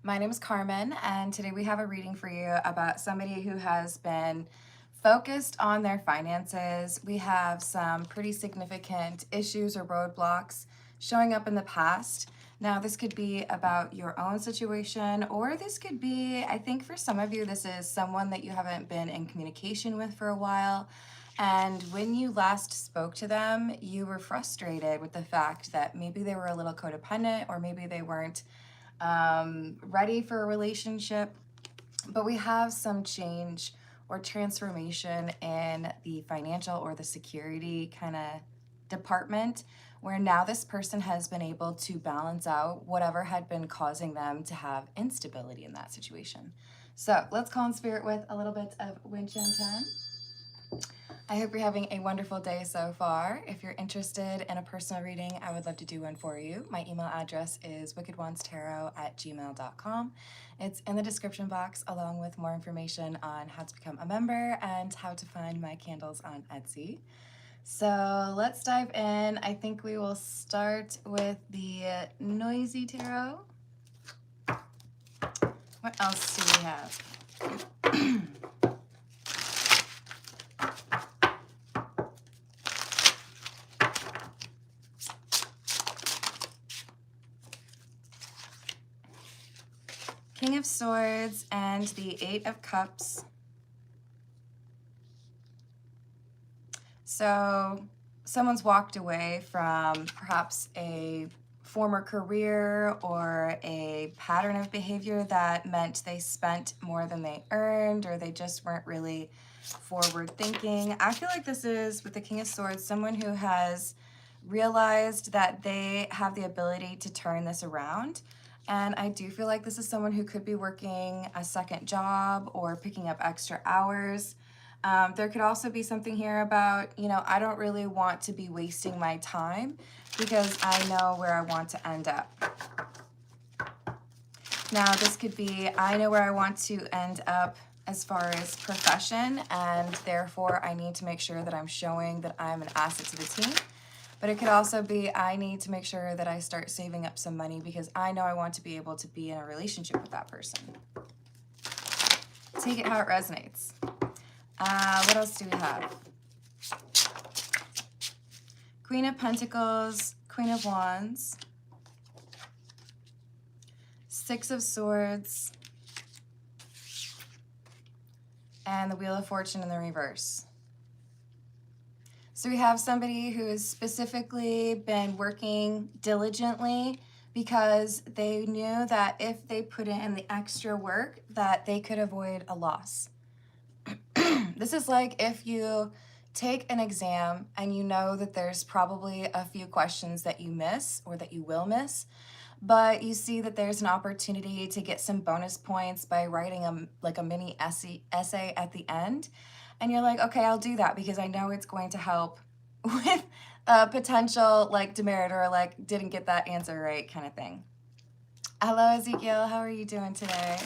My name is Carmen, and today we have a reading for you about somebody who has been focused on their finances. We have some pretty significant issues or roadblocks showing up in the past. Now, this could be about your own situation, or this could be, I think for some of you, this is someone that you haven't been in communication with for a while. And when you last spoke to them, you were frustrated with the fact that maybe they were a little codependent, or maybe they weren't ready for a relationship, but we have some change or transformation in the financial or the security kind of department, where now this person has been able to balance out whatever had been causing them to have instability in that situation. So let's call in spirit with a little bit of Wind Chime Time. I hope you're having a wonderful day so far. If you're interested in a personal reading, I would love to do one for you. My email address is wickedwandstarot@gmail.com. It's in the description box, along with more information on how to become a member and how to find my candles on Etsy. So let's dive in. I think we will start with the Noisy Tarot. What else do we have? King of Swords and the Eight of Cups. So someone's walked away from perhaps a former career or a pattern of behavior that meant they spent more than they earned, or they just weren't really forward thinking. I feel like this is, with the King of Swords, someone who has realized that they have the ability to turn this around. And I do feel like this is someone who could be working a second job or picking up extra hours. There could also be something here about, I don't really want to be wasting my time because I know where I want to end up. Now, this could be, I know where I want to end up as far as profession, and therefore I need to make sure that I'm showing that I'm an asset to the team. But it could also be, I need to make sure that I start saving up some money because I know I want to be able to be in a relationship with that person. Take it how it resonates. What else do we have? Queen of Pentacles, Queen of Wands, Six of Swords, and the Wheel of Fortune in the reverse. So we have somebody who has specifically been working diligently because they knew that if they put in the extra work, that they could avoid a loss. This is like if you take an exam and you know that there's probably a few questions that you miss or that you will miss, but you see that there's an opportunity to get some bonus points by writing a mini essay at the end. And you're like, okay, I'll do that because I know it's going to help with a potential demerit or didn't get that answer right kind of thing. Hello, Ezekiel. How are you doing today?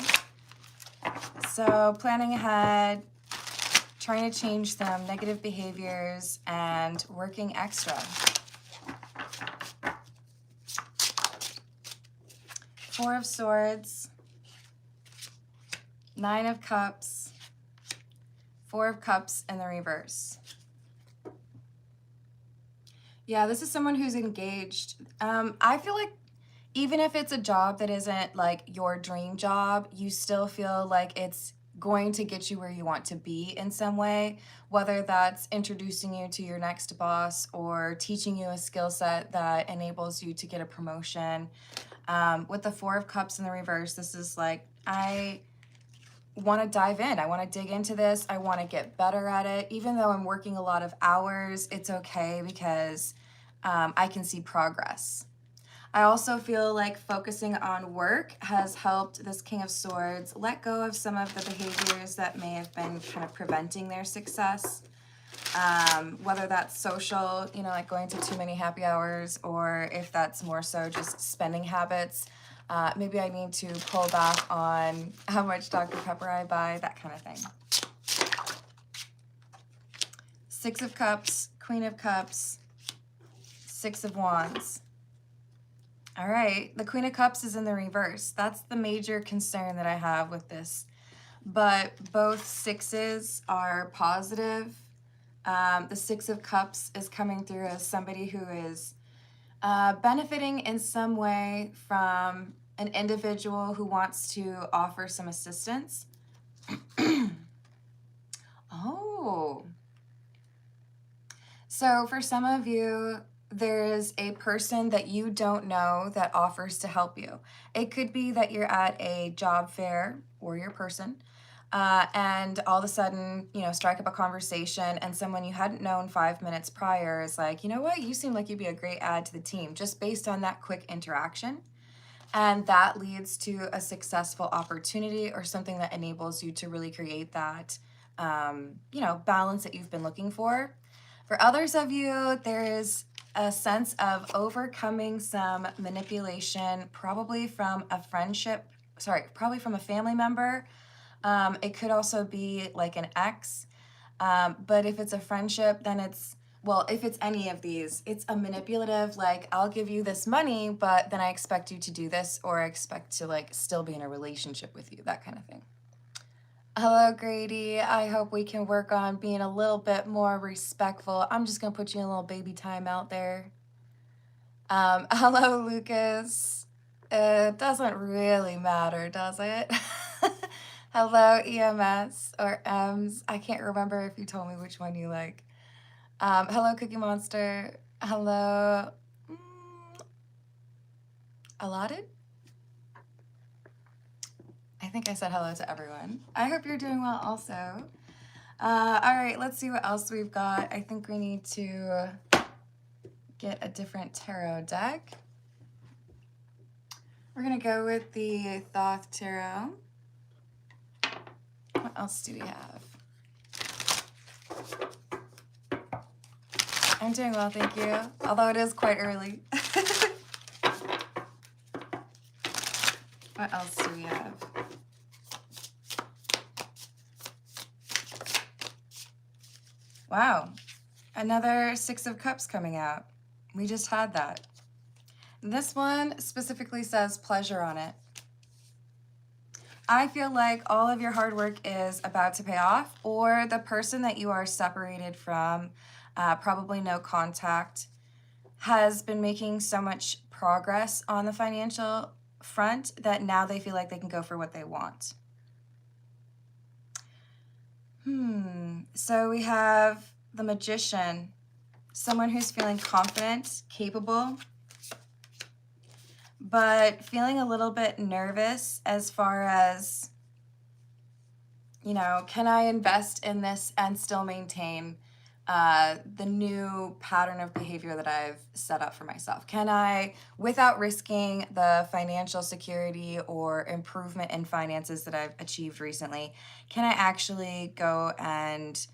So planning ahead, trying to change some negative behaviors, and working extra. Four of Swords, Nine of Cups, Four of Cups in the reverse. Yeah, this is someone who's engaged. I feel like even if it's a job that isn't your dream job, you still feel like it's going to get you where you want to be in some way, whether that's introducing you to your next boss or teaching you a skill set that enables you to get a promotion. With the Four of Cups in the reverse, this is I want to dive in. I want to dig into this. I want to get better at it. Even though I'm working a lot of hours, it's okay because I can see progress. I also feel like focusing on work has helped this King of Swords let go of some of the behaviors that may have been kind of preventing their success. Whether that's social, like going to too many happy hours, or if that's more so just spending habits. Maybe I need to pull back on how much Dr. Pepper I buy, that kind of thing. Six of Cups, Queen of Cups, Six of Wands. All right, the Queen of Cups is in the reverse. That's the major concern that I have with this. But both sixes are positive. The Six of Cups is coming through as somebody who is benefiting in some way from an individual who wants to offer some assistance. Oh. So for some of you, there is a person that you don't know that offers to help you. It could be that you're at a job fair, or your person, and all of a sudden, strike up a conversation, and someone you hadn't known 5 minutes prior is like, you know what, you seem like you'd be a great add to the team, just based on that quick interaction. And that leads to a successful opportunity or something that enables you to really create that, balance that you've been looking for. For others of you, there is a sense of overcoming some manipulation, probably from a family member. It could also be like an ex. But if it's a friendship, then if it's any of these, it's a manipulative, like, I'll give you this money, but then I expect you to do this, or I expect to still be in a relationship with you, that kind of thing. Hello, Grady. I hope we can work on being a little bit more respectful. I'm just going to put you in a little baby time out there. Hello, Lucas. It doesn't really matter, does it? Hello, EMS or Ems. I can't remember if you told me which one you like. Hello, Cookie Monster. Hello. Allotted? I think I said hello to everyone. I hope you're doing well also. All right, let's see what else we've got. I think we need to get a different tarot deck. We're going to go with the Thoth Tarot. What else do we have? I'm doing well, thank you. Although it is quite early. What else do we have? Wow, another Six of Cups coming out. We just had that. This one specifically says pleasure on it. I feel like all of your hard work is about to pay off, or the person that you are separated from, probably no contact, has been making so much progress on the financial front that now they feel like they can go for what they want. So we have the Magician, someone who's feeling confident, capable, but feeling a little bit nervous as far as, can I invest in this and still maintain the new pattern of behavior that I've set up for myself? Can I, without risking the financial security or improvement in finances that I've achieved recently, can I actually go and,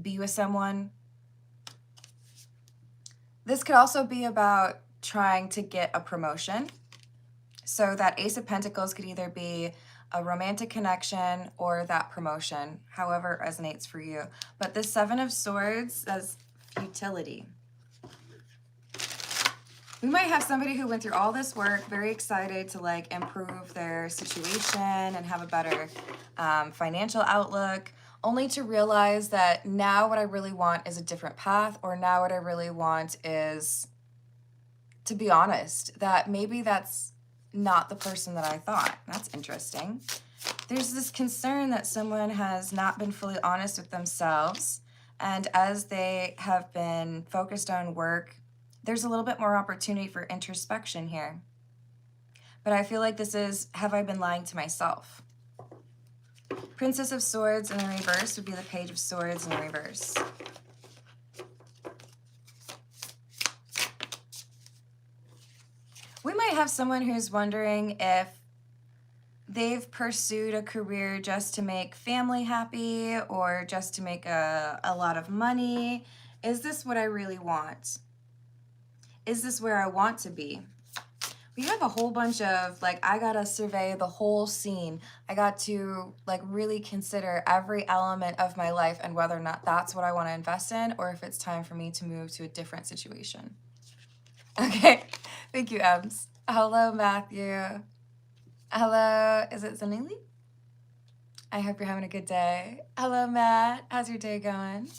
be with someone? This could also be about trying to get a promotion. So that Ace of Pentacles could either be a romantic connection or that promotion, however it resonates for you. But the Seven of Swords says futility. We might have somebody who went through all this work, very excited to improve their situation and have a better financial outlook, only to realize that now what I really want is a different path, or now what I really want is, to be honest, that maybe that's not the person that I thought. That's interesting. There's this concern that someone has not been fully honest with themselves, and as they have been focused on work, there's a little bit more opportunity for introspection here. But I feel like this is, have I been lying to myself? Princess of Swords in the reverse would be the Page of Swords in the reverse. We might have someone who's wondering if they've pursued a career just to make family happy or just to make a lot of money. Is this what I really want? Is this where I want to be? We have a whole bunch of, I gotta survey the whole scene. I got to, really consider every element of my life and whether or not that's what I want to invest in, or if it's time for me to move to a different situation. Okay, Thank you, Ems. Hello, Matthew. Hello, is it Zanili? I hope you're having a good day. Hello, Matt. How's your day going?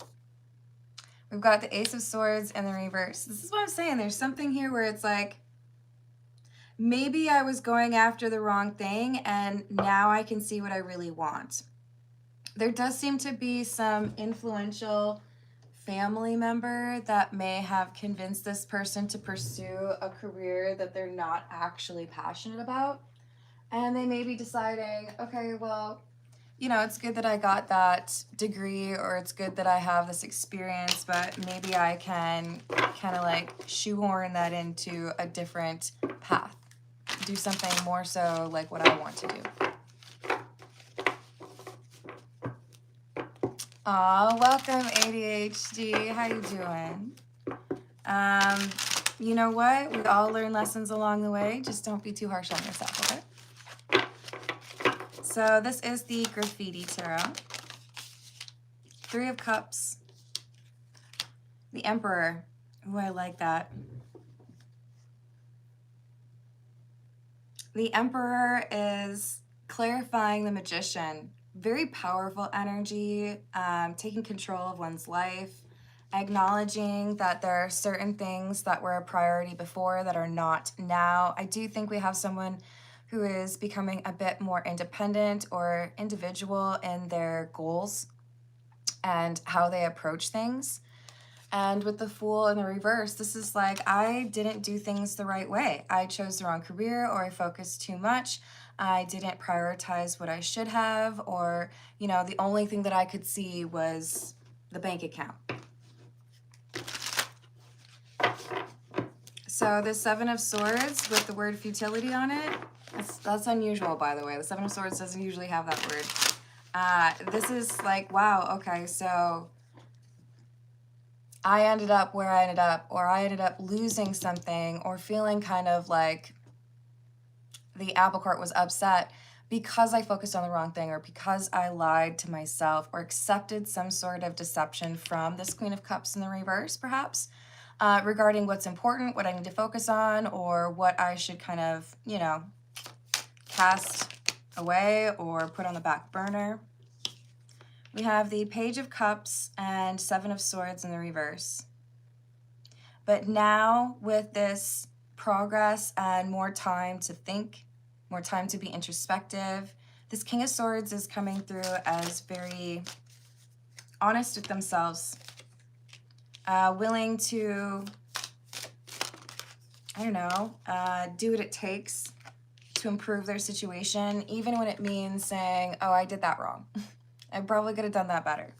We've got the Ace of Swords in the reverse. This is what I'm saying. There's something here where it's like, maybe I was going after the wrong thing and now I can see what I really want. There does seem to be some influential family member that may have convinced this person to pursue a career that they're not actually passionate about. And they may be deciding, okay, well, you know, it's good that I got that degree, or it's good that I have this experience, but maybe I can kind of like shoehorn that into a different path. Do something more so like what I want to do. Aw, welcome ADHD. How you doing? You know what? We all learn lessons along the way. Just don't be too harsh on yourself, okay? So this is the Graffiti Tarot. Three of Cups. The Emperor. Ooh, I like that. The Emperor is clarifying the Magician. Very powerful energy, taking control of one's life, acknowledging that there are certain things that were a priority before that are not now. I do think we have someone who is becoming a bit more independent or individual in their goals and how they approach things. And with the Fool in the reverse, this is like, I didn't do things the right way. I chose the wrong career, or I focused too much. I didn't prioritize what I should have, or, you know, the only thing that I could see was the bank account. So the Seven of Swords with the word futility on it, that's unusual, by the way. The Seven of Swords doesn't usually have that word. This is like, wow, okay, so I ended up where I ended up, or I ended up losing something, or feeling kind of like the apple cart was upset because I focused on the wrong thing, or because I lied to myself, or accepted some sort of deception from this Queen of Cups in the reverse, perhaps, regarding what's important, what I need to focus on, or what I should kind of, you know, cast away or put on the back burner. We have the Page of Cups and Seven of Swords in the reverse. But now with this progress and more time to think, more time to be introspective, this King of Swords is coming through as very honest with themselves, willing to, I don't know, do what it takes to improve their situation, even when it means saying, oh, I did that wrong. I probably could have done that better.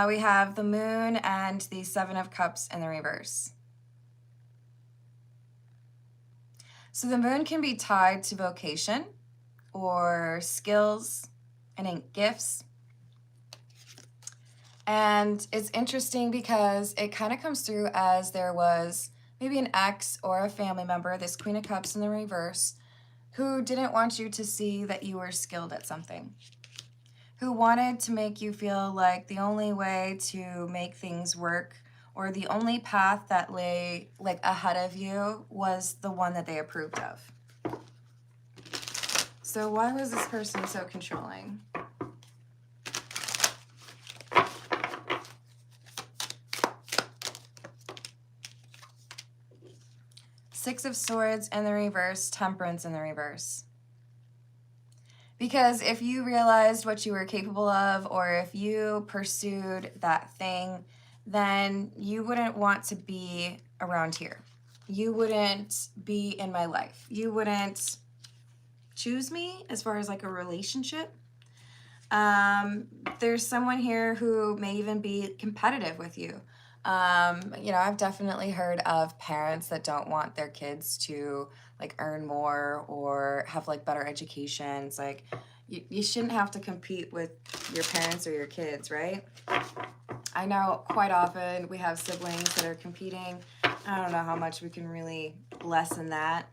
We have the Moon and the Seven of Cups in the reverse. So the Moon can be tied to vocation or skills and gifts. And it's interesting because it kind of comes through as there was maybe an ex or a family member, this Queen of Cups in the reverse, who didn't want you to see that you were skilled at something, who wanted to make you feel like the only way to make things work, or the only path that lay like ahead of you, was the one that they approved of. So why was this person so controlling? Six of Swords in the reverse, Temperance in the reverse. Because if you realized what you were capable of, or if you pursued that thing, then you wouldn't want to be around here. You wouldn't be in my life. You wouldn't choose me as far as like a relationship. There's someone here who may even be competitive with you. You know, I've definitely heard of parents that don't want their kids to like earn more or have like better educations. Like you shouldn't have to compete with your parents or your kids, right? I know quite often we have siblings that are competing. I don't know how much we can really lessen that.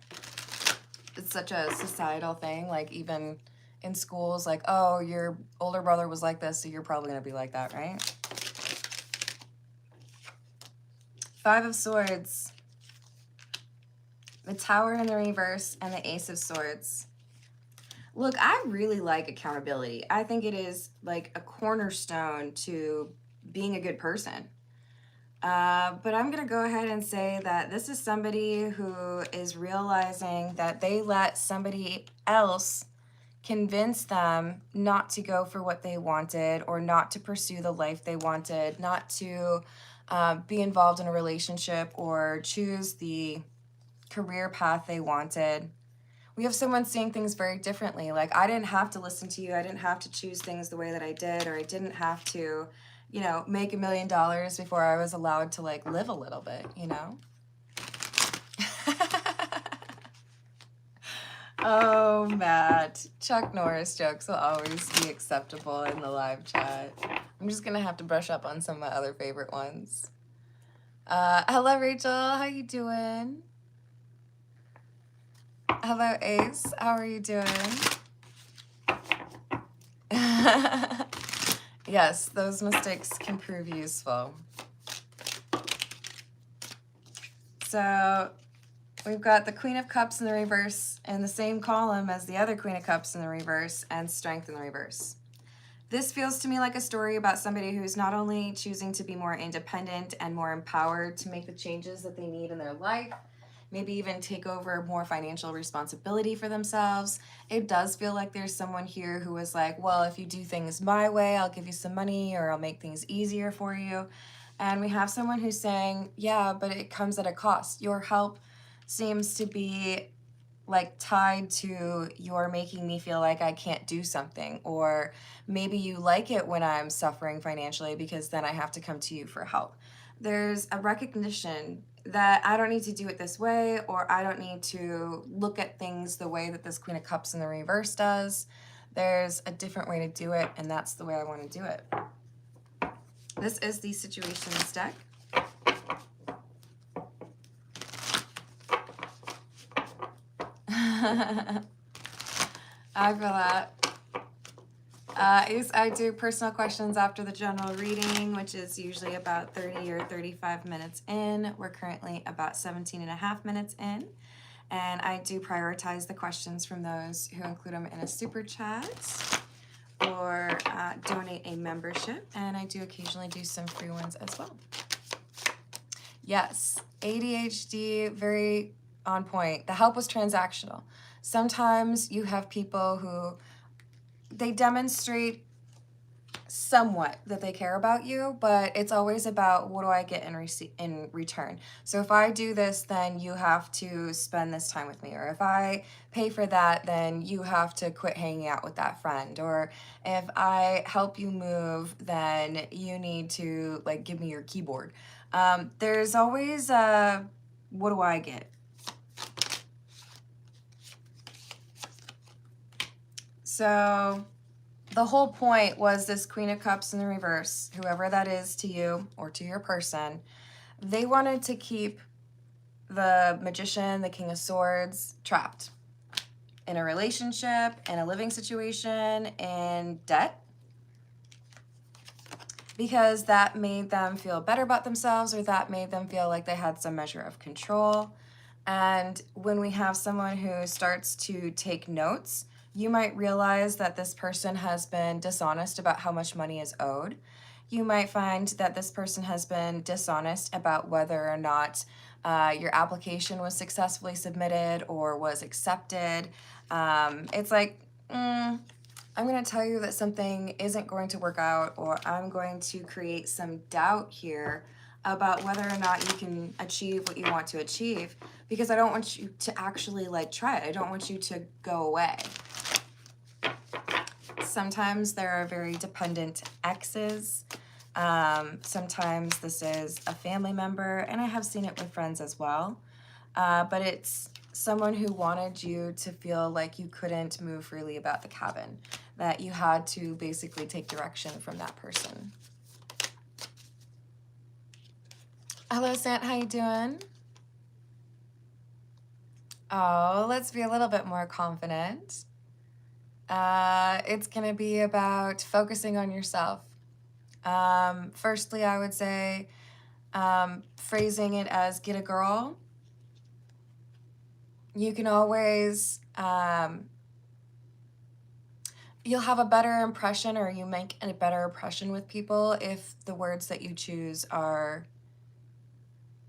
It's such a societal thing, like even in schools, like, oh, your older brother was like this, so you're probably gonna be like that, right? Five of Swords. the Tower in the reverse, and the Ace of Swords. Look, I really like accountability. I think it is like a cornerstone to being a good person. But I'm going to go ahead and say that this is somebody who is realizing that they let somebody else convince them not to go for what they wanted, or not to pursue the life they wanted, not to be involved in a relationship or choose the career path they wanted. We have someone seeing things very differently. Like, I didn't have to listen to you. I didn't have to choose things the way that I did, or I didn't have to, you know, make $1 million before I was allowed to like live a little bit, you know? Oh, Matt. Chuck Norris jokes will always be acceptable in the live chat. I'm just gonna have to brush up on some of my other favorite ones. Hello, Rachel. How you doing? Hello, Ace. How are you doing? Yes, those mistakes can prove useful. So we've got the Queen of Cups in the reverse in the same column as the other Queen of Cups in the reverse, and Strength in the reverse. This feels to me like a story about somebody who's not only choosing to be more independent and more empowered to make the changes that they need in their life, maybe even take over more financial responsibility for themselves. It does feel like there's someone here who is like, well, if you do things my way, I'll give you some money, or I'll make things easier for you. And we have someone who's saying, yeah, but it comes at a cost. Your help seems to be like tied to you're making me feel like I can't do something, or maybe you like it when I'm suffering financially because then I have to come to you for help. There's a recognition that I don't need to do it this way, or I don't need to look at things the way that this Queen of Cups in the reverse does. There's a different way to do it, and that's the way I want to do it. This is the Situations deck. I feel that. I do personal questions after the general reading, which is usually about 30 or 35 minutes in. We're currently about 17 and a half minutes in. And I do prioritize the questions from those who include them in a super chat or donate a membership. And I do occasionally do some free ones as well. Yes, ADHD, very on point. The help was transactional. Sometimes you have people who they demonstrate somewhat that they care about you, but it's always about what do I get in return. So if I do this, then you have to spend this time with me, or if I pay for that, then you have to quit hanging out with that friend, or if I help you move, then you need to like give me your keyboard. There's always what do I get? So the whole point was this Queen of Cups in the reverse, whoever that is to you or to your person, they wanted to keep the Magician, the King of Swords, trapped in a relationship, in a living situation, in debt, because that made them feel better about themselves, or that made them feel like they had some measure of control. And when we have someone who starts to take notes, you might realize that this person has been dishonest about how much money is owed. You might find that this person has been dishonest about whether or not your application was successfully submitted or was accepted. It's like, I'm going to tell you that something isn't going to work out, or I'm going to create some doubt here about whether or not you can achieve what you want to achieve, because I don't want you to actually like try it. I don't want you to go away. Sometimes there are very dependent exes. Sometimes this is a family member, and I have seen it with friends as well. But it's someone who wanted you to feel like you couldn't move freely about the cabin, that you had to basically take direction from that person. Hello, Sant, how you doing? Oh, let's be a little bit more confident. It's gonna be about focusing on yourself. Firstly, I would say phrasing it as get a girl. You can always, you'll have a better impression, or you make a better impression with people if the words that you choose are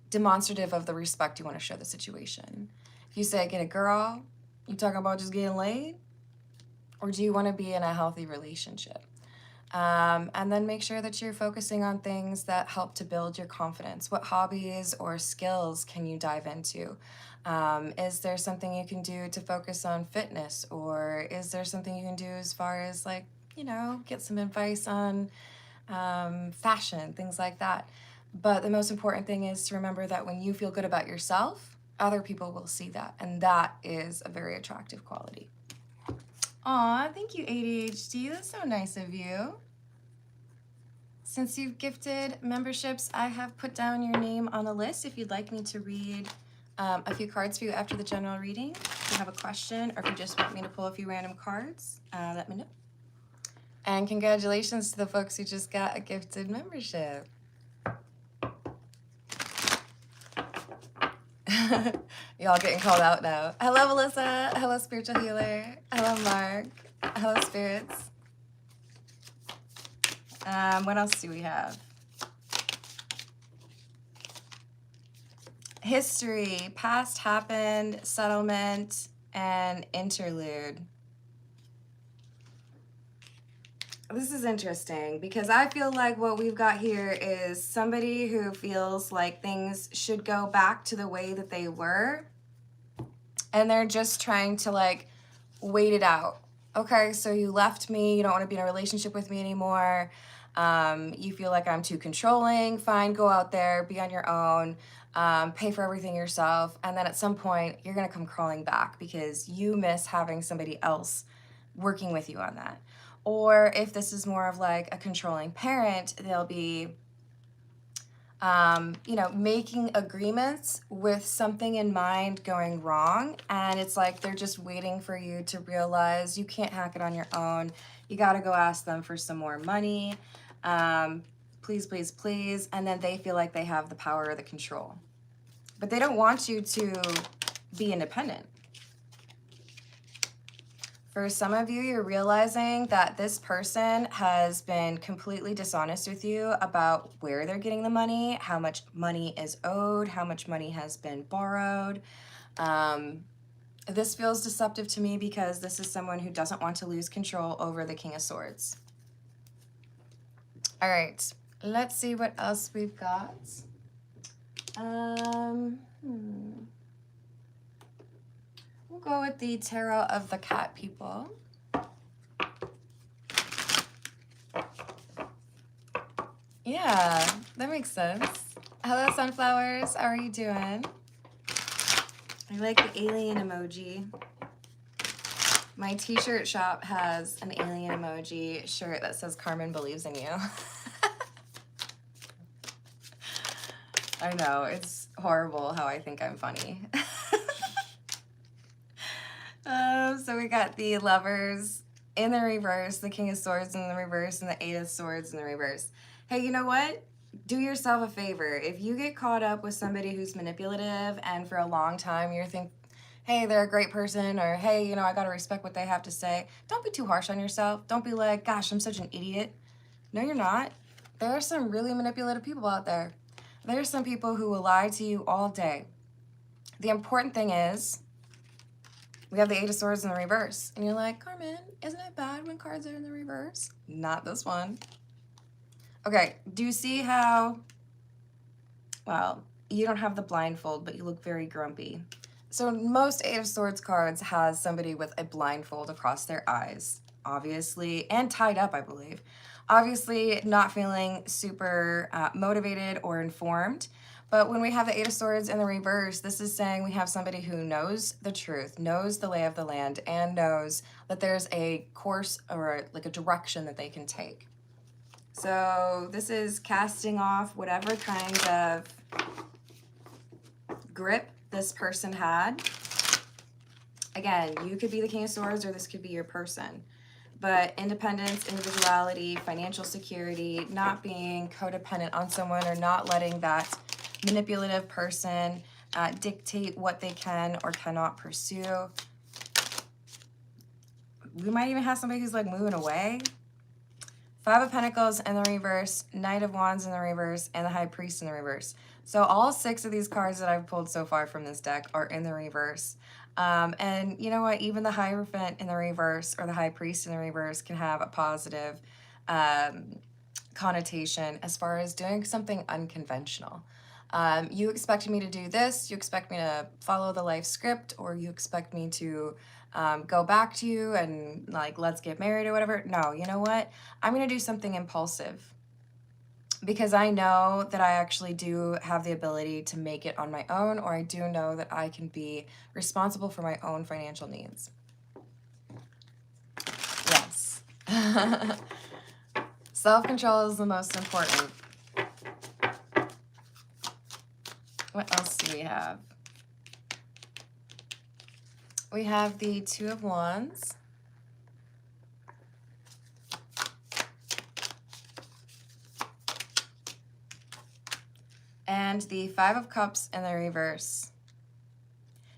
demonstrative of the respect you want to show the situation. If you say, get a girl, you talking about just getting laid? Or do you want to be in a healthy relationship? And then make sure that you're focusing on things that help to build your confidence. What hobbies or skills can you dive into? Is there something you can do to focus on fitness? Or is there something you can do as far as, like, you know, get some advice on fashion, things like that. But the most important thing is to remember that when you feel good about yourself, other people will see that. And that is a very attractive quality. Aw, thank you, ADHD. That's so nice of you. Since you've gifted memberships, I have put down your name on the list if you'd like me to read a few cards for you after the general reading. If you have a question, or if you just want me to pull a few random cards, let me know. And congratulations to the folks who just got a gifted membership. Y'all getting called out now. Hello, Melissa. Hello, Spiritual Healer. Hello, Mark. Hello, Spirits. What else do we have? History, past happened, settlement, and interlude. This is interesting because I feel like what we've got here is somebody who feels like things should go back to the way that they were, and they're just trying to, like, wait it out. Okay, so you left me, you don't want to be in a relationship with me anymore, you feel like I'm too controlling, fine, go out there, be on your own, pay for everything yourself, and then at some point you're gonna come crawling back because you miss having somebody else working with you on that. Or if this is more of like a controlling parent, they'll be, you know, making agreements with something in mind going wrong. And it's like they're just waiting for you to realize you can't hack it on your own. You got to go ask them for some more money. Please, please, please. And then they feel like they have the power or the control. But they don't want you to be independent. For some of you, you're realizing that this person has been completely dishonest with you about where they're getting the money, how much money is owed, how much money has been borrowed. This feels deceptive to me because this is someone who doesn't want to lose control over the King of Swords. All right, let's see what else we've got. We'll go with the Tarot of the Cat people. Yeah, that makes sense. Hello, sunflowers. How are you doing? I like the alien emoji. My t-shirt shop has an alien emoji shirt that says Carmen believes in you. I know, it's horrible how I think I'm funny. So we got the Lovers in the reverse, the King of Swords in the reverse, and the Eight of Swords in the reverse. Hey, you know what? Do yourself a favor. If you get caught up with somebody who's manipulative and for a long time you're thinking, hey, they're a great person, or hey, you know, I gotta respect what they have to say, don't be too harsh on yourself. Don't be like, gosh, I'm such an idiot. No, you're not. There are some really manipulative people out there. There are some people who will lie to you all day. The important thing is, we have the Eight of Swords in the reverse. And you're like, Carmen, isn't it bad when cards are in the reverse? Not this one. Okay, do you see how, well, you don't have the blindfold, but you look very grumpy. So most Eight of Swords cards has somebody with a blindfold across their eyes, obviously, and tied up, I believe. Obviously not feeling super motivated or informed. But when we have the Eight of Swords in the reverse, this is saying we have somebody who knows the truth, knows the lay of the land, and knows that there's a course or like a direction that they can take. So this is casting off whatever kind of grip this person had. Again, you could be the King of Swords or this could be your person. But independence, individuality, financial security, not being codependent on someone or not letting that manipulative person dictate what they can or cannot pursue. We might even have somebody who's like moving away. Five of Pentacles in the reverse, Knight of Wands in the reverse, and the High Priest in the reverse. So all 6 of these cards that I've pulled so far from this deck are in the reverse. And you know what? Even the Hierophant in the reverse or the High Priest in the reverse can have a positive connotation as far as doing something unconventional. You expect me to do this, you expect me to follow the life script, or you expect me to go back to you and like, let's get married or whatever. No, you know what? I'm going to do something impulsive because I know that I actually do have the ability to make it on my own, or I do know that I can be responsible for my own financial needs. Yes. Self-control is the most important. What else do we have? We have the Two of Wands. And the Five of Cups in the reverse.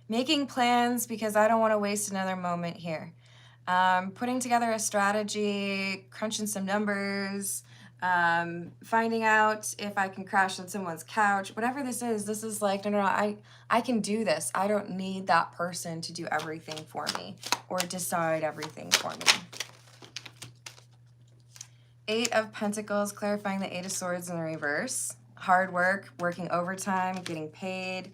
Making plans because I don't want to waste another moment here. Putting together a strategy, crunching some numbers, finding out if I can crash on someone's couch, whatever this is like, no, I can do this. I don't need that person to do everything for me or decide everything for me. Eight of Pentacles, clarifying the Eight of Swords in the reverse. Hard work, working overtime, getting paid.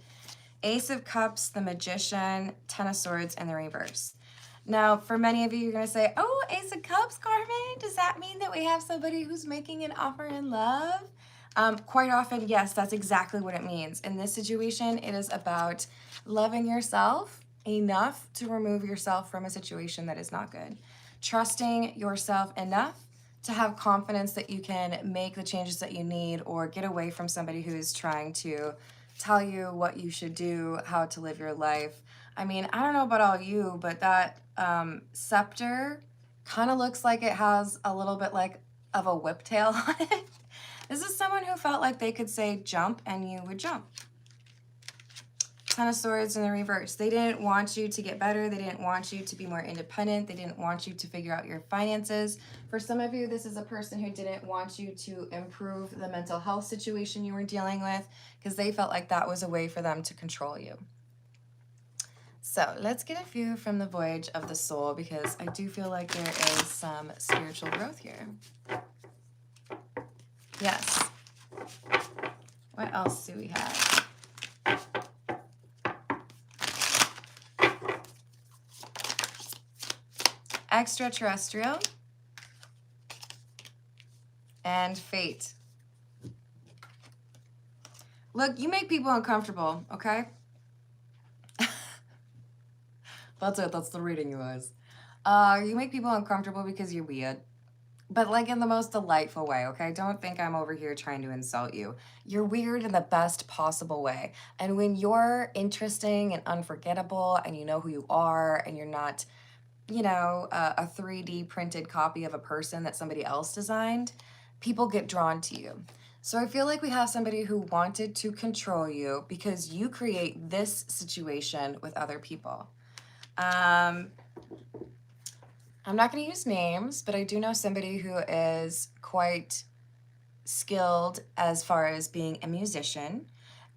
Ace of Cups, the Magician, Ten of Swords in the reverse. Now, for many of you, you're going to say, oh, Ace of Cups, Carmen, does that mean that we have somebody who's making an offer in love? Quite often, yes, that's exactly what it means. In this situation, it is about loving yourself enough to remove yourself from a situation that is not good. Trusting yourself enough to have confidence that you can make the changes that you need or get away from somebody who is trying to tell you what you should do, how to live your life. I mean, I don't know about all you, but that scepter kind of looks like it has a little bit like of a whiptail on it. This is someone who felt like they could say jump and you would jump. Ten of Swords in the reverse. They didn't want you to get better. They didn't want you to be more independent. They didn't want you to figure out your finances. For some of you, this is a person who didn't want you to improve the mental health situation you were dealing with because they felt like that was a way for them to control you. So let's get a few from the Voyage of the Soul because I do feel like there is some spiritual growth here. Yes. What else do we have? Extraterrestrial and Fate. Look, you make people uncomfortable, okay? That's it. That's the reading, you guys. You make people uncomfortable because you're weird. But like in the most delightful way, okay? Don't think I'm over here trying to insult you. You're weird in the best possible way. And when you're interesting and unforgettable and you know who you are and you're not, you know, a 3D printed copy of a person that somebody else designed, people get drawn to you. So I feel like we have somebody who wanted to control you because you create this situation with other people. I'm not going to use names, but I do know somebody who is quite skilled as far as being a musician.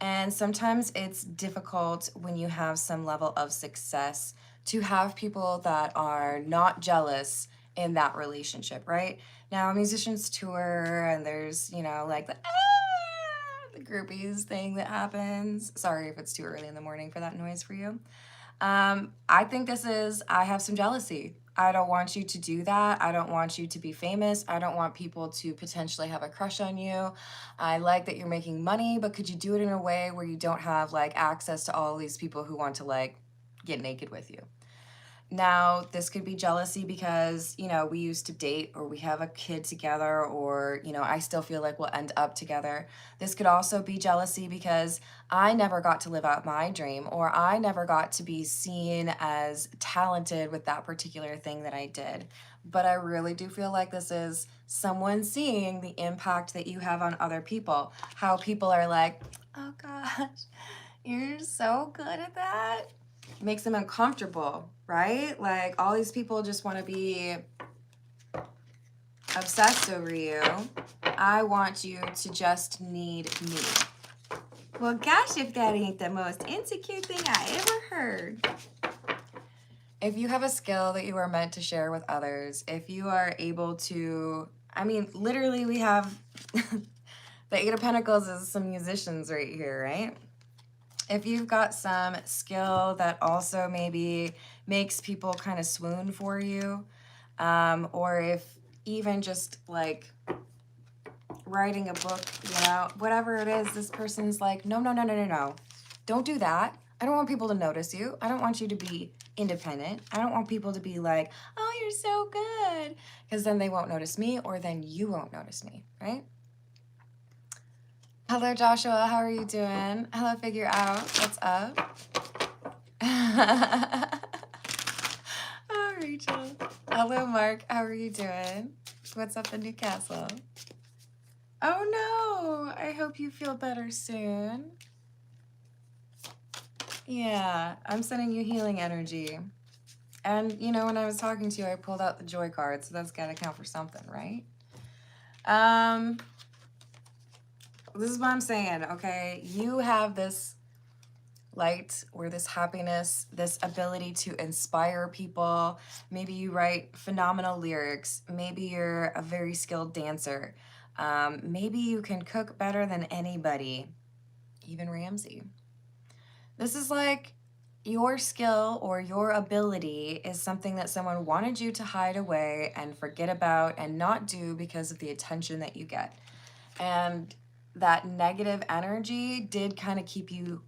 And sometimes it's difficult when you have some level of success to have people that are not jealous in that relationship, right? Now, musicians tour and there's, you know, like the groupies thing that happens. Sorry if it's too early in the morning for that noise for you. I think I have some jealousy. I don't want you to do that. I don't want you to be famous. I don't want people to potentially have a crush on you. I like that you're making money, but could you do it in a way where you don't have like access to all these people who want to like get naked with you? Now, this could be jealousy because, you know, we used to date or we have a kid together or, you know, I still feel like we'll end up together. This could also be jealousy because I never got to live out my dream or I never got to be seen as talented with that particular thing that I did. But I really do feel like this is someone seeing the impact that you have on other people, how people are like, oh gosh, You're so good at that. It makes them uncomfortable, right? Like all these people just want to be obsessed over you. I want you to just need me. Well, gosh, if that ain't the most insecure thing I ever heard. If you have a skill that you are meant to share with others, if you are able to, I mean, literally we have the Eight of Pentacles is some musicians right here, right? If you've got some skill that also maybe makes people kind of swoon for you, or if even just like writing a book, you know, whatever it is, this person's like, no, no, no, no, no, no. Don't do that. I don't want people to notice you. I don't want you to be independent. I don't want people to be like, oh, you're so good. Because then they won't notice me, or then you won't notice me, right? Hello, Joshua. How are you doing? Hello, Figure Out. What's up? Oh, Rachel. Hello, Mark. How are you doing? What's up in Newcastle? Oh, no. I hope you feel better soon. Yeah, I'm sending you healing energy. And, you know, when I was talking to you, I pulled out the joy card, so that's got to count for something, right? This is what I'm saying, okay? You have this light or this happiness, this ability to inspire people. Maybe you write phenomenal lyrics. Maybe you're a very skilled dancer. Maybe you can cook better than anybody, even Ramsay. This is like your skill or your ability is something that someone wanted you to hide away and forget about and not do because of the attention that you get. And that negative energy did kind of keep you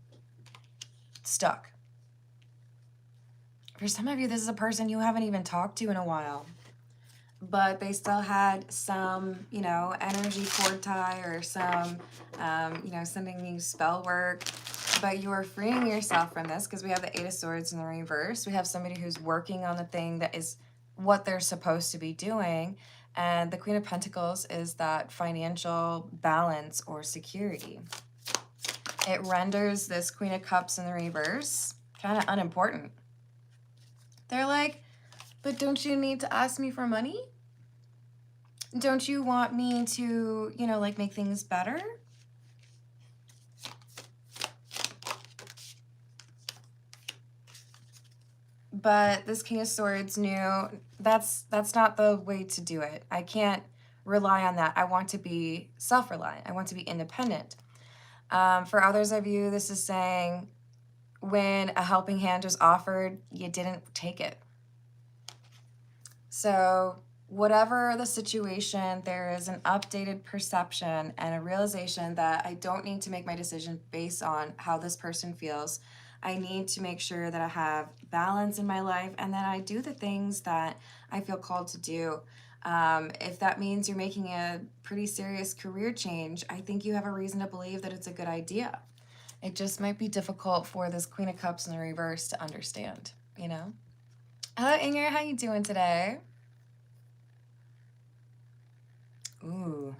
stuck. For some of you, this is a person you haven't even talked to in a while, but they still had some, you know, energy cord tie or some, you know, sending you spell work. But you are freeing yourself from this because we have the Eight of Swords in the reverse. We have somebody who's working on the thing that is what they're supposed to be doing. And the Queen of Pentacles is that financial balance or security. It renders this Queen of Cups in the reverse kind of unimportant. They're like, but don't you need to ask me for money? Don't you want me to, you know, like make things better? But this King of Swords knew that's not the way to do it. I can't rely on that. I want to be self-reliant. I want to be independent. For others of you, this is saying when a helping hand was offered, you didn't take it. So whatever the situation, there is an updated perception and a realization that I don't need to make my decision based on how this person feels. I need to make sure that I have balance in my life and that I do the things that I feel called to do. If that means you're making a pretty serious career change, I think you have a reason to believe that it's a good idea. It just might be difficult for this Queen of Cups in the reverse to understand, you know? Hello, Inger. How you doing today? Ooh.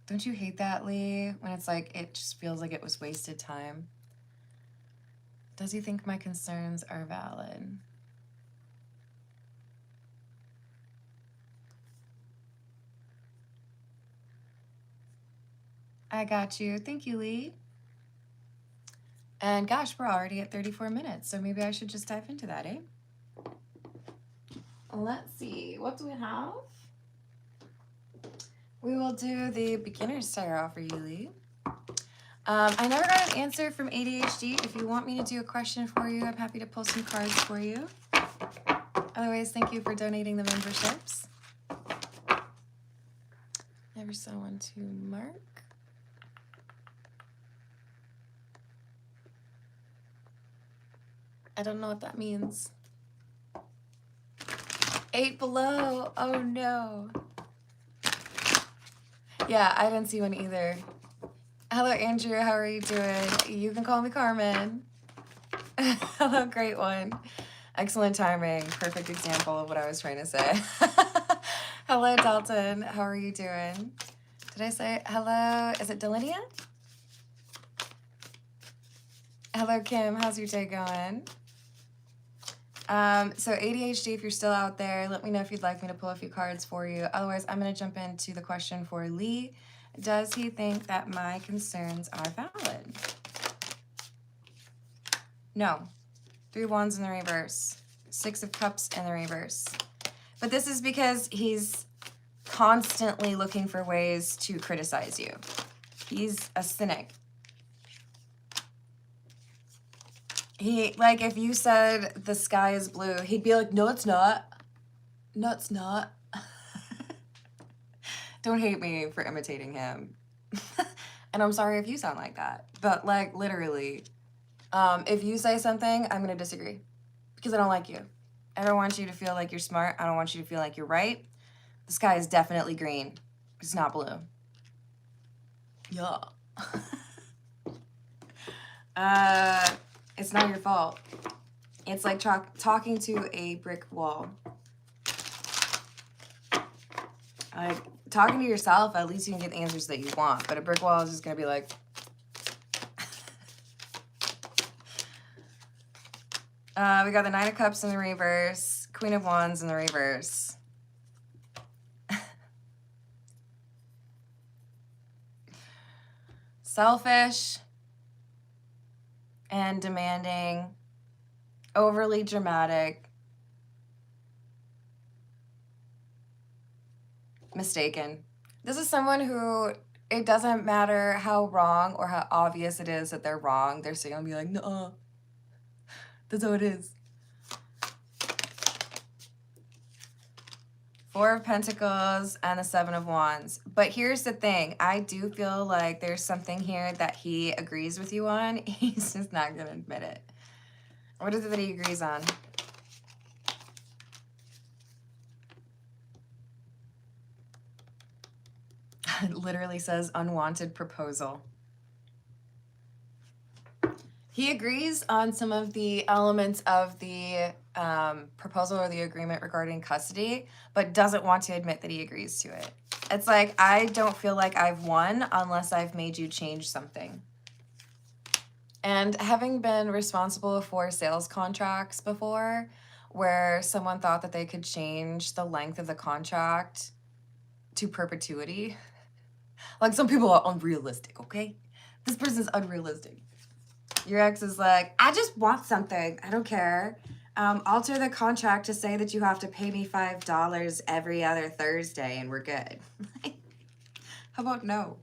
Don't you hate that, Lee? When it's like, it just feels like it was wasted time. Does he think my concerns are valid? I got you. Thank you, Lee. And gosh, we're already at 34 minutes, so maybe I should just dive into that, eh? Let's see. What do we have? We will do the beginner's tarot for you, Lee. I never got an answer from ADHD. If you want me to do a question for you, I'm happy to pull some cards for you. Otherwise, thank you for donating the memberships. Never saw one to Mark. I don't know what that means. 8 below. Oh, no. Yeah, I didn't see one either. Hello, Andrew. How are you doing? You can call me Carmen. Hello, great one. Excellent timing. Perfect example of what I was trying to say. Hello, Dalton. How are you doing? Did I say hello? Is it Delinia? Hello, Kim. How's your day going? So ADHD, if you're still out there, let me know if you'd like me to pull a few cards for you. Otherwise, I'm going to jump into the question for Lee. Does he think that my concerns are valid? No. 3 wands in the reverse. 6 of cups in the reverse. But this is because he's constantly looking for ways to criticize you. He's a cynic. He, like, if you said the sky is blue, he'd be like, no, it's not. No, it's not. Don't hate me for imitating him. And I'm sorry if you sound like that. But, like, literally, if you say something, I'm going to disagree. Because I don't like you. I don't want you to feel like you're smart. I don't want you to feel like you're right. The sky is definitely green. It's not blue. Yeah. It's not your fault. It's like talking to a brick wall. Like, talking to yourself, at least you can get the answers that you want. But a brick wall is just going to be like... we got the 9 of Cups in the reverse. Queen of Wands in the reverse. Selfish and demanding, overly dramatic, mistaken. This is someone who, it doesn't matter how wrong or how obvious it is that they're wrong, they're still gonna be like, no, that's how it is. 4 of Pentacles and the 7 of Wands. But here's the thing. I do feel like there's something here that he agrees with you on. He's just not going to admit it. What is it that he agrees on? It literally says unwanted proposal. He agrees on some of the elements of the proposal or the agreement regarding custody, but doesn't want to admit that he agrees to it. It's like, I don't feel like I've won unless I've made you change something. And having been responsible for sales contracts before, where someone thought that they could change the length of the contract to perpetuity, like, some people are unrealistic, okay? This person's unrealistic. Your ex is like, I just want something. I don't care. Alter the contract to say that you have to pay me $5 every other Thursday and we're good. How about no?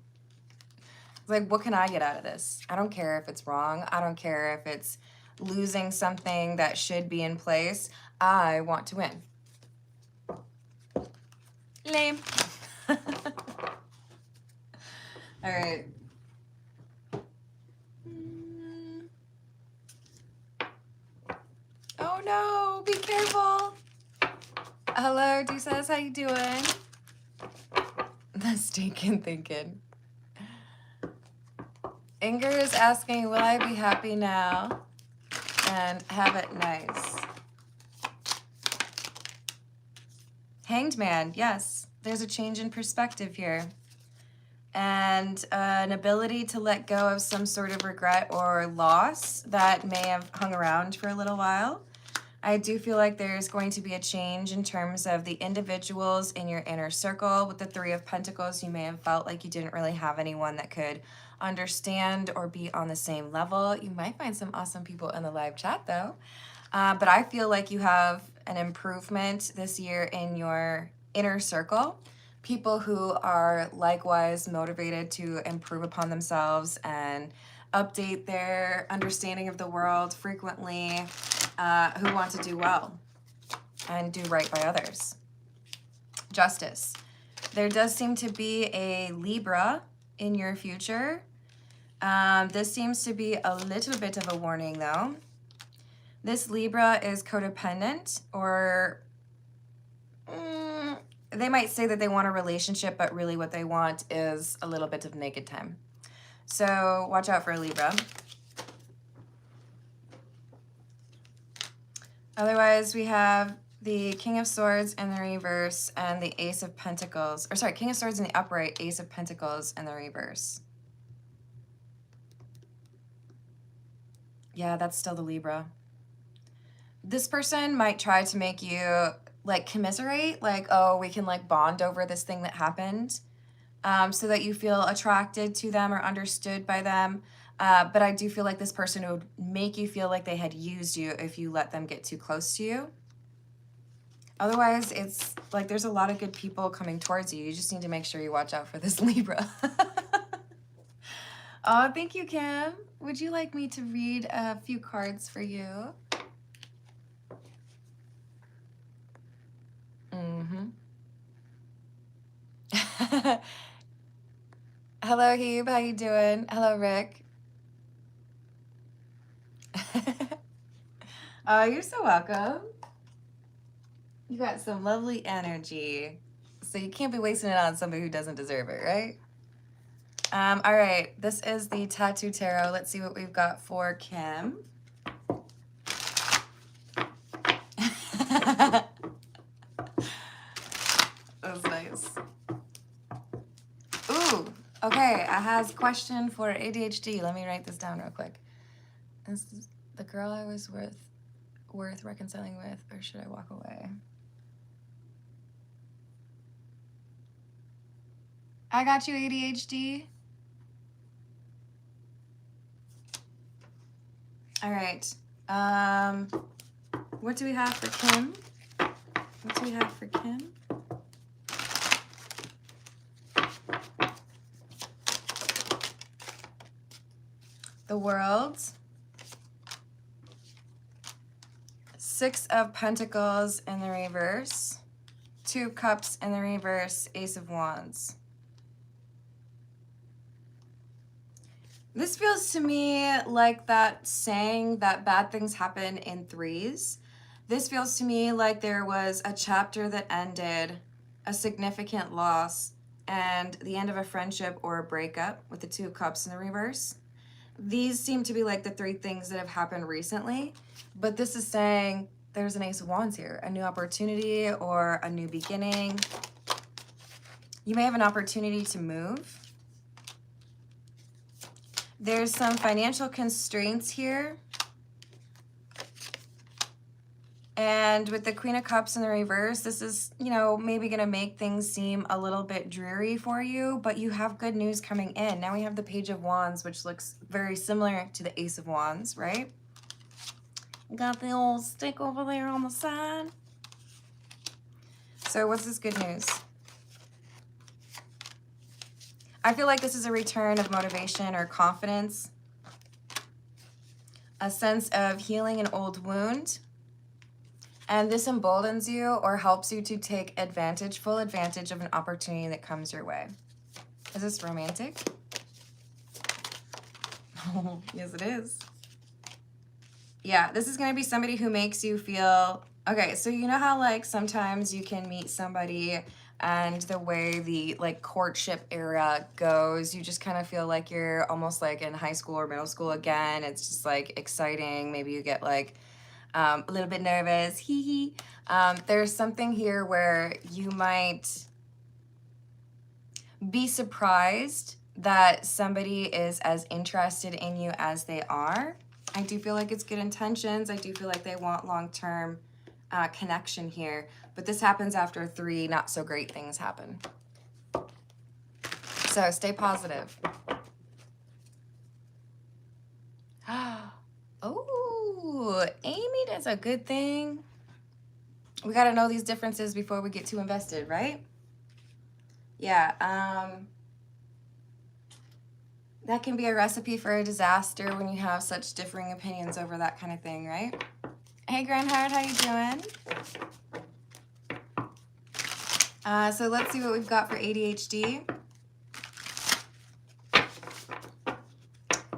It's like, what can I get out of this? I don't care if it's wrong. I don't care if it's losing something that should be in place. I want to win. Lame. All right. Oh no, be careful. Hello, Deuces, how you doing? The stinking thinking. Inger is asking, will I be happy now and have it nice? Hanged Man, yes. There's a change in perspective here. And an ability to let go of some sort of regret or loss that may have hung around for a little while. I do feel like there's going to be a change in terms of the individuals in your inner circle. With the 3 of Pentacles, you may have felt like you didn't really have anyone that could understand or be on the same level. You might find some awesome people in the live chat though. But I feel like you have an improvement this year in your inner circle. People who are likewise motivated to improve upon themselves and update their understanding of the world frequently, who want to do well and do right by others. Justice. There does seem to be a Libra in your future. This seems to be a little bit of a warning though. This Libra is codependent, or they might say that they want a relationship, but really what they want is a little bit of naked time. So watch out for a Libra. Otherwise, we have the King of Swords in the reverse and the Ace of Pentacles. Or sorry, King of Swords in the upright, Ace of Pentacles in the reverse. Yeah, that's still the Libra. This person might try to make you like commiserate, like, oh, we can like bond over this thing that happened, so that you feel attracted to them or understood by them. But I do feel like this person would make you feel like they had used you if you let them get too close to you. Otherwise, it's like there's a lot of good people coming towards you. You just need to make sure you watch out for this Libra. Oh, thank you, Kim. Would you like me to read a few cards for you? Mm-hmm. Hello, Hebe. How you doing? Hello, Rick. Oh, you're so welcome. You got some lovely energy. So you can't be wasting it on somebody who doesn't deserve it, right? All right. This is the Tattoo Tarot. Let's see what we've got for Kim. That was nice. Ooh, okay. I has a question for ADHD. Let me write this down real quick. Is this the girl I was worth reconciling with, or should I walk away? I got you, ADHD. All right. What do we have for Kim? What do we have for Kim? The World. Six of Pentacles in the reverse. Two of Cups in the reverse. Ace of Wands. This feels to me like that saying that bad things happen in threes. This feels to me like there was a chapter that ended, a significant loss, and the end of a friendship or a breakup with the Two of Cups in the reverse. These seem to be like the three things that have happened recently, but this is saying there's an Ace of Wands here, a new opportunity or a new beginning. You may have an opportunity to move. There's some financial constraints here. And with the Queen of Cups in the reverse, this is, you know, maybe going to make things seem a little bit dreary for you, but you have good news coming in. Now we have the Page of Wands, which looks very similar to the Ace of Wands, right? Got the old stick over there on the side. So what's this good news? I feel like this is a return of motivation or confidence, a sense of healing an old wound. And this emboldens you or helps you to take advantage, full advantage of an opportunity that comes your way. Is this romantic? Oh, yes, it is. Yeah, this is going to be somebody who makes you feel, okay, so you know how like sometimes you can meet somebody and the way the like courtship era goes, you just kind of feel like you're almost like in high school or middle school again. It's just like exciting. Maybe you get like a little bit nervous, hee hee. There's something here where you might be surprised that somebody is as interested in you as they are. I do feel like it's good intentions. I do feel like they want long-term connection here, but this happens after three not so great things happen. So stay positive. Oh, Amy, that's a good thing. We got to know these differences before we get too invested, right? Yeah, that can be a recipe for a disaster when you have such differing opinions over that kind of thing, right? Hey, Grandheart, how you doing? So let's see what we've got for ADHD.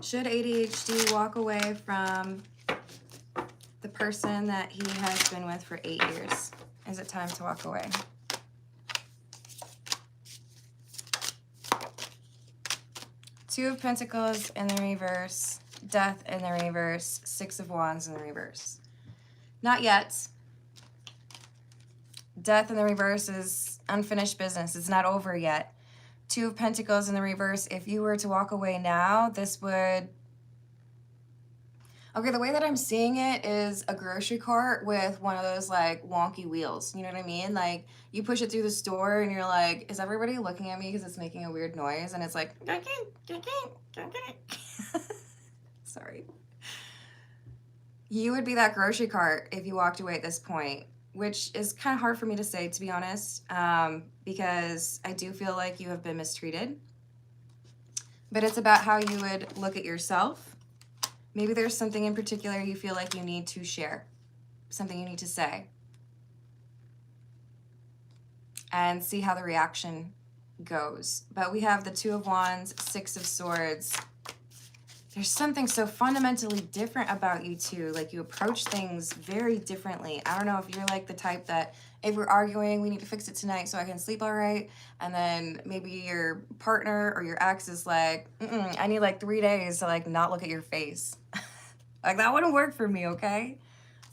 Should ADHD walk away from the person that he has been with for 8 years? Is it time to walk away? Two of Pentacles in the reverse, Death in the reverse, Six of Wands in the reverse. Not yet. Death in the reverse is unfinished business. It's not over yet. Two of Pentacles in the reverse. If you were to walk away now, this would Okay, the way that I'm seeing it is a grocery cart with one of those like wonky wheels. You know what I mean? Like you push it through the store and you're like, is everybody looking at me because it's making a weird noise? And it's like, sorry. You would be that grocery cart if you walked away at this point, which is kind of hard for me to say, to be honest, because I do feel like you have been mistreated. But it's about how you would look at yourself. Maybe there's something in particular you feel like you need to share, something you need to say, and see how the reaction goes. But we have the Two of Wands, Six of Swords. There's something so fundamentally different about you two. Like you approach things very differently. I don't know if you're like the type that if we're arguing, we need to fix it tonight so I can sleep all right. And then maybe your partner or your ex is like, I need like 3 days to like not look at your face. Like that wouldn't work for me, okay?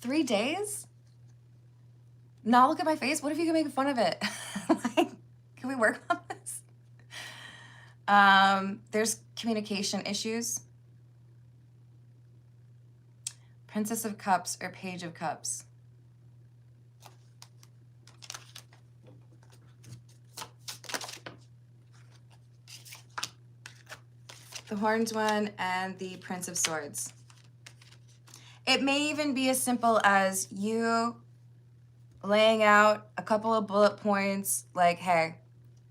3 days? Not look at my face? What if you can make fun of it? Like, can we work on this? There's communication issues. Princess of Cups or Page of Cups. The Horned One and the Prince of Swords. It may even be as simple as you laying out a couple of bullet points like, hey,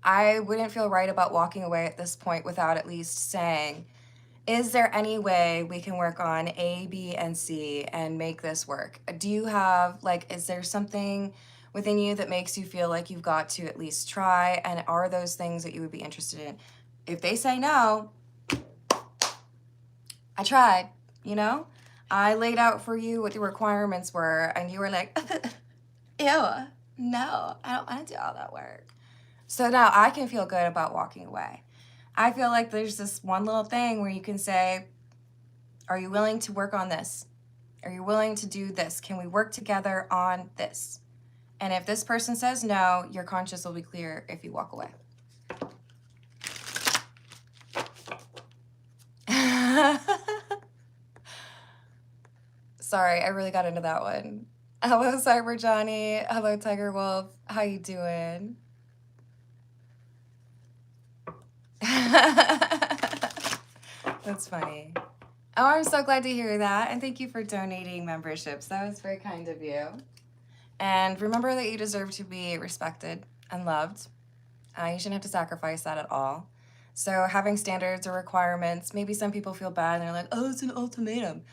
I wouldn't feel right about walking away at this point without at least saying, is there any way we can work on A, B, and C and make this work? Do you have, like, is there something within you that makes you feel like you've got to at least try? And are those things that you would be interested in? If they say no, I tried, you know? I laid out for you what the requirements were, and you were like, ew, no, I don't want to do all that work. So now I can feel good about walking away. I feel like there's this one little thing where you can say, are you willing to work on this? Are you willing to do this? Can we work together on this? And if this person says no, your conscience will be clear if you walk away. Sorry, I really got into that one. Hello, Cyber Johnny. Hello, Tiger Wolf. How you doing? That's funny. Oh, I'm so glad to hear that. And thank you for donating memberships. That was very kind of you. And remember that you deserve to be respected and loved. You shouldn't have to sacrifice that at all. So having standards or requirements, maybe some people feel bad and they're like, oh, it's an ultimatum.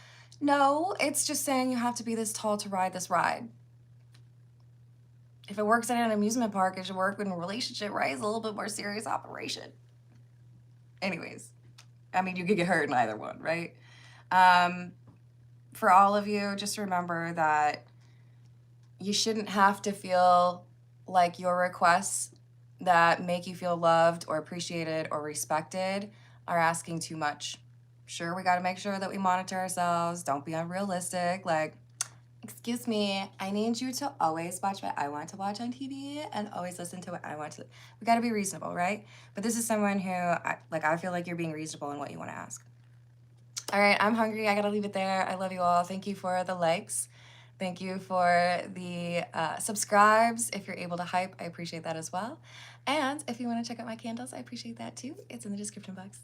No, it's just saying you have to be this tall to ride this ride. If it works at an amusement park, it should work in a relationship, right? It's a little bit more serious operation. Anyways, I mean, you could get hurt in either one, right? For all of you, just remember that you shouldn't have to feel like your requests that make you feel loved or appreciated or respected are asking too much. Sure, we got to make sure that we monitor ourselves. Don't be unrealistic. Like, excuse me, I need you to always watch what I want to watch on TV and always listen to what I want to. We got to be reasonable, right? But this is someone who, I feel like you're being reasonable in what you want to ask. All right, I'm hungry. I got to leave it there. I love you all. Thank you for the likes. Thank you for the subscribes. If you're able to hype, I appreciate that as well. And if you want to check out my candles, I appreciate that too. It's in the description box.